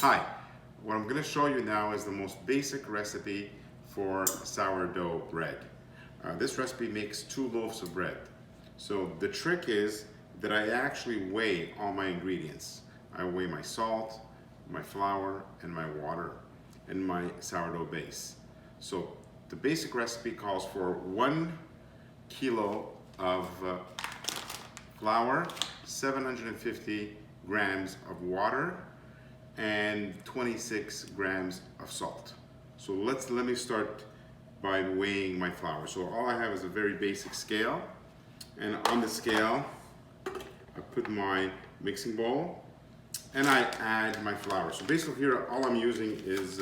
Hi, what I'm going to show you now is the most basic recipe for sourdough bread. This recipe makes 2 loaves of bread. So the trick is that I actually weigh all my ingredients. I weigh my salt, my flour, and my water, and my sourdough base. So the basic recipe calls for 1 kilo of flour, 750 grams of water, and 26 grams of salt. So let me start by weighing my flour. So all I have is a very basic scale, and on the scale I put my mixing bowl and I add my flour. So basically here all I'm using is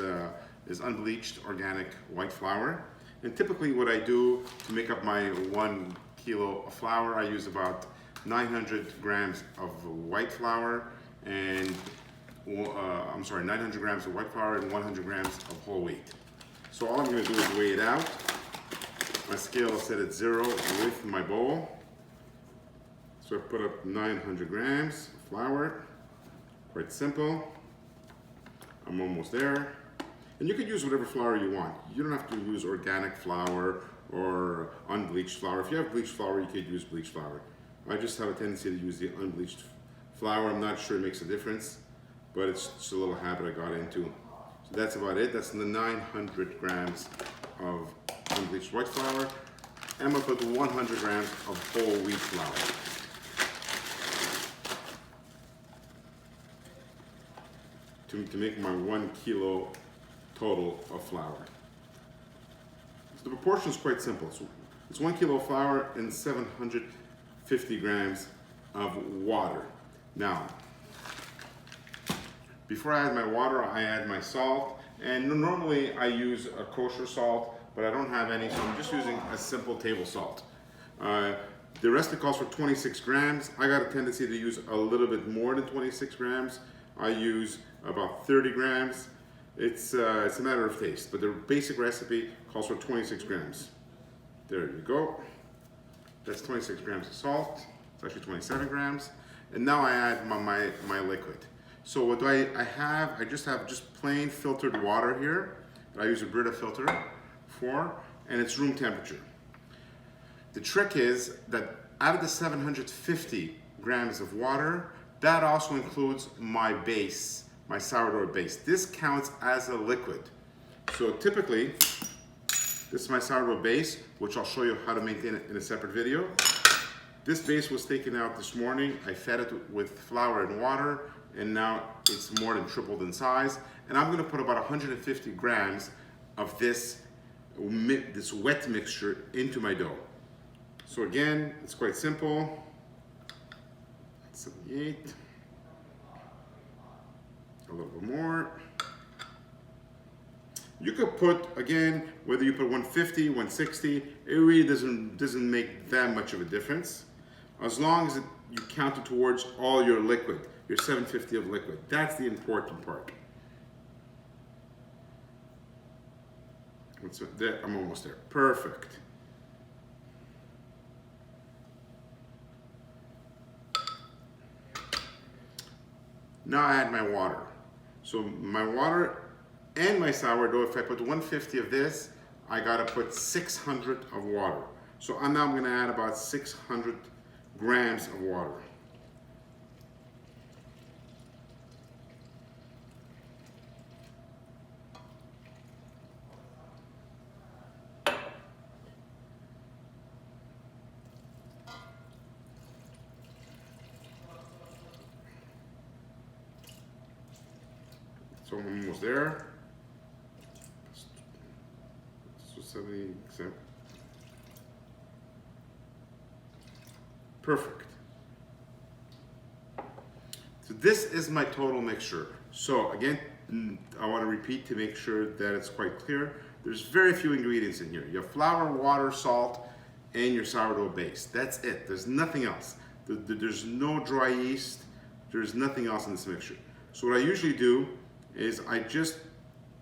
unbleached organic white flour, and typically what I do to make up my 1 kilo of flour, I use about 900 grams of white flour and 900 grams of white flour and 100 grams of whole wheat. So all I'm going to do is weigh it out. My scale is set at 0 with my bowl. So I put up 900 grams of flour. Quite simple. I'm almost there. And you could use whatever flour you want. You don't have to use organic flour or unbleached flour. If you have bleached flour, you could use bleached flour. I just have a tendency to use the unbleached flour. I'm not sure it makes a difference, but it's just a little habit I got into. So that's about it. That's the 900 grams of unbleached white flour. And I'm gonna put 100 grams of whole wheat flour. To make my 1 kilo total of flour. So the proportion is quite simple. So it's 1 kilo of flour and 750 grams of water. Now, before I add my water, I add my salt, and normally I use a kosher salt, but I don't have any, so I'm just using a simple table salt. The recipe calls for 26 grams. I got a tendency to use a little bit more than 26 grams. I use about 30 grams. It's a matter of taste, but the basic recipe calls for 26 grams. There you go. That's 26 grams of salt. It's actually 27 grams. And now I add my liquid. So what do I have? I just have plain filtered water here that I use a Brita filter for, and it's room temperature. The trick is that out of the 750 grams of water, that also includes my base, my sourdough base. This counts as a liquid. So typically, this is my sourdough base, which I'll show you how to maintain it in a separate video. This base was taken out this morning. I fed it with flour and water, and now it's more than tripled in size. And I'm gonna put about 150 grams of this wet mixture into my dough. So again, it's quite simple. 78. A little bit more. You could put, again, whether you put 150, 160, it really doesn't make that much of a difference. As long as you count it towards all your liquid, your 750 of liquid. That's the important part. I'm almost there. Perfect. Now I add my water. So my water and my sourdough, if I put 150 of this, I gotta put 600 of water. So now I'm gonna add about 600 grams of water. So I'm almost there. So 70, perfect. So this is my total mixture. So again, I want to repeat to make sure that it's quite clear. There's very few ingredients in here. You have flour, water, salt, and your sourdough base. That's it. There's nothing else. There's no dry yeast. There's nothing else in this mixture. So what I usually do is I just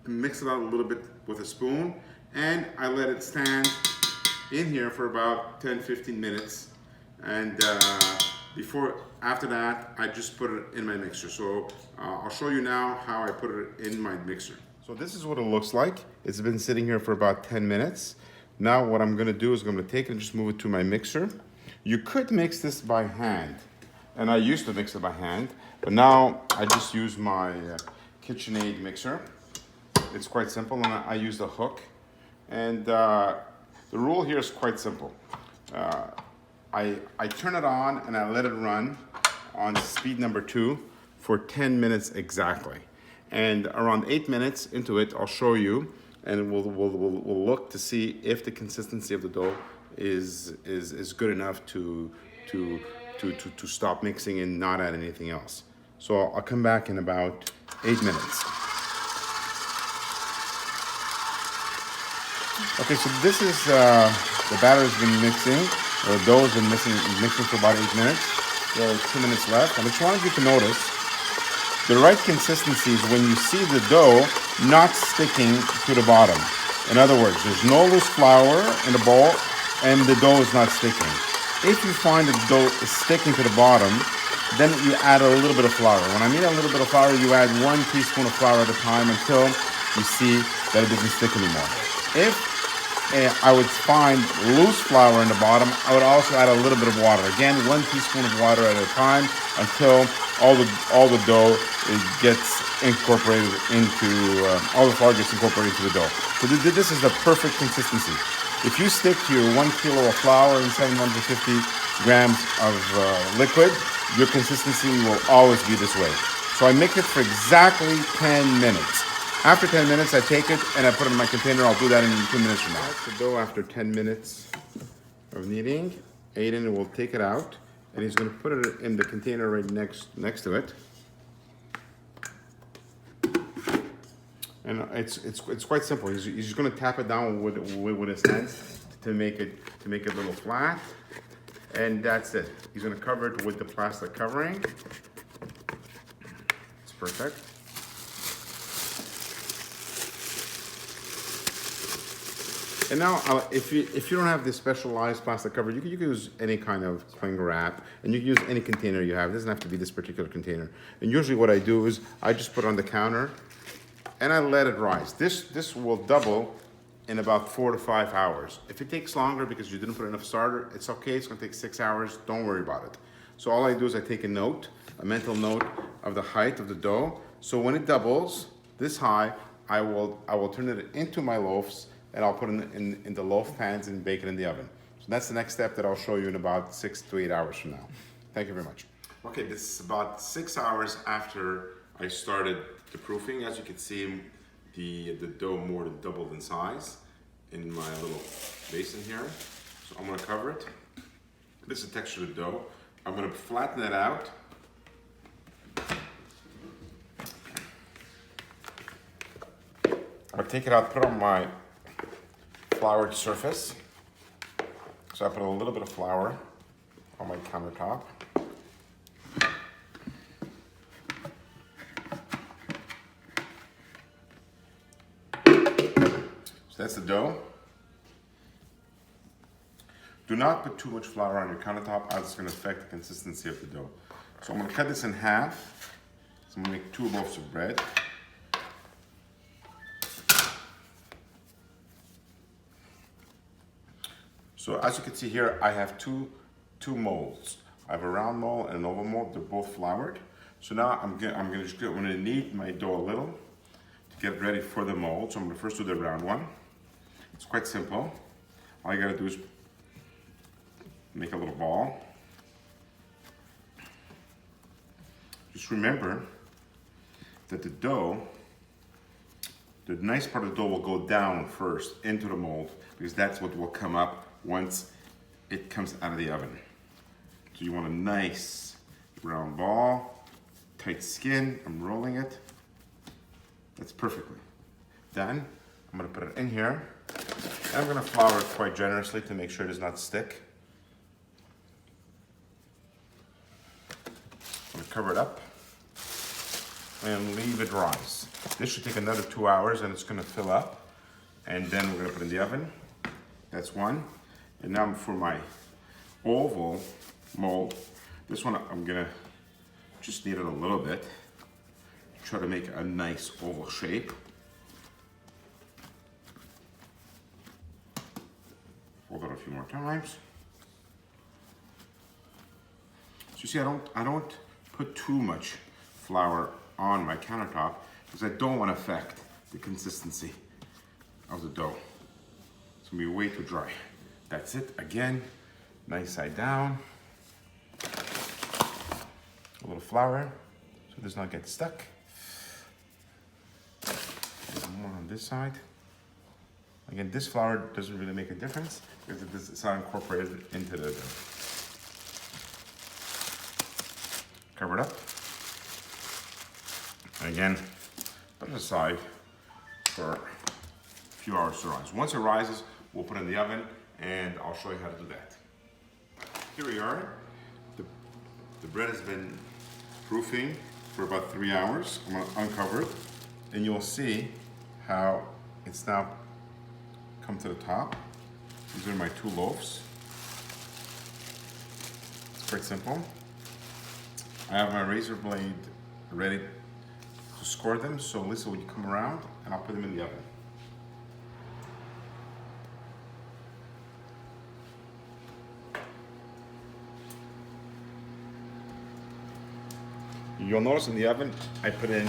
mix it out a little bit with a spoon, and I let it stand in here for about 10-15 minutes, and After that, I just put it in my mixer. So I'll show you now how I put it in my mixer. So this is what it looks like. It's been sitting here for about 10 minutes. Now what I'm gonna do is I'm gonna take it and just move it to my mixer. You could mix this by hand, and I used to mix it by hand, but now I just use my KitchenAid mixer. It's quite simple, and I use the hook. And the rule here is quite simple. I turn it on and I let it run on speed number 2 for 10 minutes exactly. And around 8 minutes into it, I'll show you, and we'll look to see if the consistency of the dough is good enough to stop mixing and not add anything else. So I'll come back in about 8 minutes. Okay, so this is the batter has been mixing, or the dough has been mixing for about 8 minutes. There's 2 minutes left. I just wanted you to notice the right consistency is when you see the dough not sticking to the bottom. In other words, there's no loose flour in the bowl and the dough is not sticking. If you find the dough is sticking to the bottom, then you add a little bit of flour. When I mean a little bit of flour, you add 1 teaspoon of flour at a time until you see that it doesn't stick anymore. If I would find loose flour in the bottom, I would also add a little bit of water. Again, 1 teaspoon of water at a time until all the dough gets incorporated into, all the flour gets incorporated into the dough. So this is the perfect consistency. If you stick to your 1 kilo of flour and 750 grams of liquid, your consistency will always be this way. So I mix it for exactly 10 minutes. After 10 minutes, I take it and I put it in my container. I'll do that in 2 minutes from now. The dough, after 10 minutes of kneading, Aiden will take it out and he's going to put it in the container right next to it. And it's quite simple. He's just going to tap it down with his hands to make it a little flat, and that's it. He's going to cover it with the plastic covering. It's perfect. And now, if you don't have this specialized plastic cover, you can use any kind of cling wrap, and you can use any container you have. It doesn't have to be this particular container. And usually what I do is I just put it on the counter and I let it rise. This will double in about 4 to 5 hours. If it takes longer because you didn't put enough starter, it's okay. It's gonna take 6 hours. Don't worry about it. So all I do is I take a mental note of the height of the dough. So when it doubles this high, I will turn it into my loaves, and I'll put it in the loaf pans and bake it in the oven. So that's the next step that I'll show you in about 6 to 8 hours from now. Thank you very much. Okay, this is about 6 hours after I started the proofing. As you can see, the dough more than doubled in size in my little basin here. So I'm gonna cover it. This is the texture of the dough. I'm gonna flatten it out. I'll take it out, put it on my floured surface. So I put a little bit of flour on my countertop. So that's the dough. Do not put too much flour on your countertop, or it's going to affect the consistency of the dough. So I'm going to cut this in half. So I'm going to make 2 loaves of bread. So as you can see here, I have two molds. I have a round mold and an oval mold. They're both floured. So now I'm gonna knead my dough a little to get ready for the mold. So I'm gonna first do the round one. It's quite simple. All you gotta do is make a little ball. Just remember that the dough, the nice part of the dough will go down first into the mold, because that's what will come up once it comes out of the oven. So you want a nice round ball, tight skin. I'm rolling it. That's perfectly done. I'm gonna put it in here. And I'm gonna flour it quite generously to make sure it does not stick. I'm gonna cover it up and leave it rise. This should take another 2 hours and it's gonna fill up. And then we're gonna put it in the oven. That's one. And now for my oval mold, This one I'm gonna just knead it a little bit. Try to make a nice oval shape. Fold it a few more times. So you see, I don't put too much flour on my countertop because I don't want to affect the consistency of the dough. It's gonna be way too dry. That's it. Again, nice side down. A little flour so it does not get stuck. More on this side. Again, this flour doesn't really make a difference because it's not incorporated into the dough. Cover it up. And again, put it aside for a few hours to rise. Once it rises, we'll put it in the oven and I'll show you how to do that. Here we are. The bread has been proofing for about 3 hours. I'm gonna uncover it and you'll see how it's now come to the top. These are my 2 loaves. It's quite simple. I have my razor blade ready to score them, so Lisa, would you come around and I'll put them in the oven. You'll notice in the oven, I put in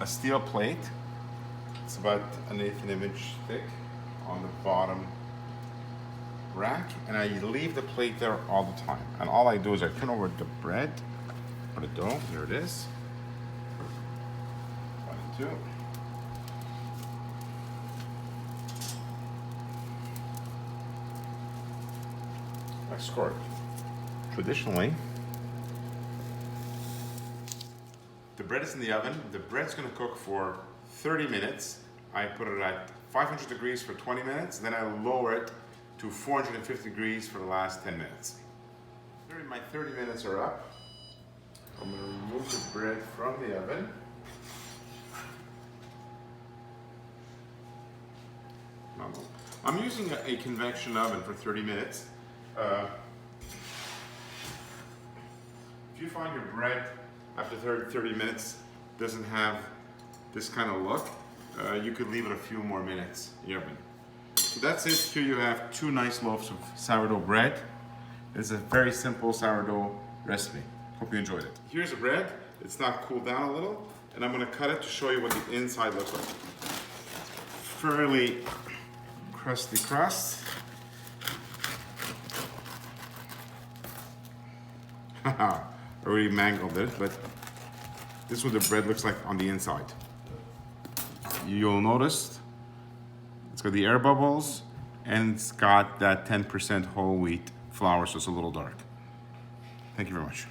a steel plate. It's about 1/8 inch thick on the bottom rack, and I leave the plate there all the time. And all I do is I turn over the bread, or the dough, here it is. 1 and 2. I score it. Traditionally, the bread is in the oven. The bread's gonna cook for 30 minutes. I put it at 500 degrees for 20 minutes, then I lower it to 450 degrees for the last 10 minutes. My 30 minutes are up. I'm gonna remove the bread from the oven. I'm using a convection oven for 30 minutes. If you find your bread after 30 minutes doesn't have this kind of look, you could leave it a few more minutes in the oven. So that's it. Here you have 2 nice loaves of sourdough bread. It's a very simple sourdough recipe. Hope you enjoyed it. Here's the bread. It's now cooled down a little, and I'm gonna cut it to show you what the inside looks like. Fairly crusty crust. I already mangled it, but this is what the bread looks like on the inside. You'll notice it's got the air bubbles and it's got that 10% whole wheat flour, so it's a little dark. Thank you very much.